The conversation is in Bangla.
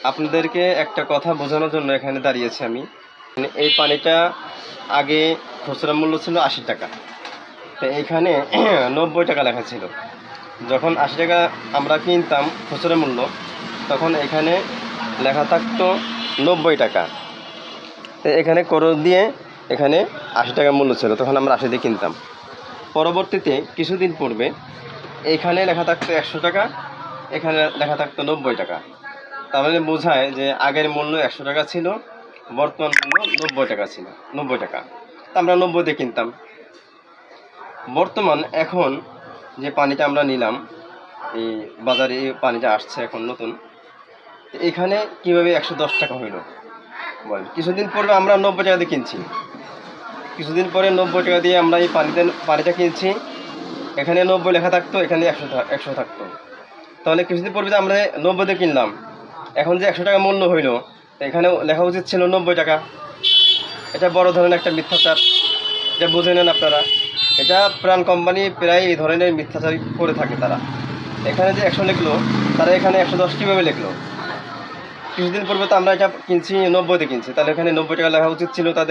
আপনাদেরকে একটা কথা বোঝানোর জন্য এখানে দাঁড়িয়েছি আমি। এই পানিটা আগে খুচরা মূল্য ছিল 80 টাকা, তো এখানে 90 টাকা লেখা ছিল। যখন 80 টাকা আমরা কিনতাম খুচরা মূল্য, তখন এখানে লেখা থাকতো 90 টাকা। তো এখানে করো দিয়ে এখানে 80 টাকা মূল্য ছিল, তখন আমরা 80 দিয়ে কিনতাম। পরবর্তীতে কিছুদিন পূর্বে এখানে লেখা থাকতো 100 টাকা, এখানে লেখা থাকতো 90 টাকা। তার মানে বোঝায় যে আগের মূল্য 100 টাকা ছিল, বর্তমান মূল্য 90 টাকা ছিল, 90 টাকা। তা আমরা 90 দিয়ে কিনতাম। বর্তমান এখন যে পানিটা আমরা নিলাম, এই বাজারে এই পানিটা আসছে এখন নতুন, এখানে কীভাবে 110 টাকা হইল বলেন? কিছুদিন পরে আমরা 90 টাকা দিয়ে কিনছি, কিছুদিন পরে 90 টাকা দিয়ে আমরা এই পানিটা কিনছি। এখানে 90 লেখা থাকতো, এখানে 100 থাকতো। তাহলে কিছুদিন পরে আমরা 90 দিয়ে কিনলাম, এখন যে 100 টাকা মূল্য হইল, এখানে লেখা উচিত ছিল 90 টাকা। এটা বড় ধরনের একটা মিথ্যাচার, এটা বুঝে নেন আপনারা। এটা প্রাণ কোম্পানি প্রায় এই ধরনের মিথ্যাচার করে থাকে তারা। এখানে যে 100 লিখলো, তারা এখানে 110 কীভাবে লিখলো? কিছুদিন পূর্বে তো আমরা এটা কিনছি 90 দিয়ে কিনছি, তাহলে এখানে 90 টাকা লেখা উচিত ছিল তাদের।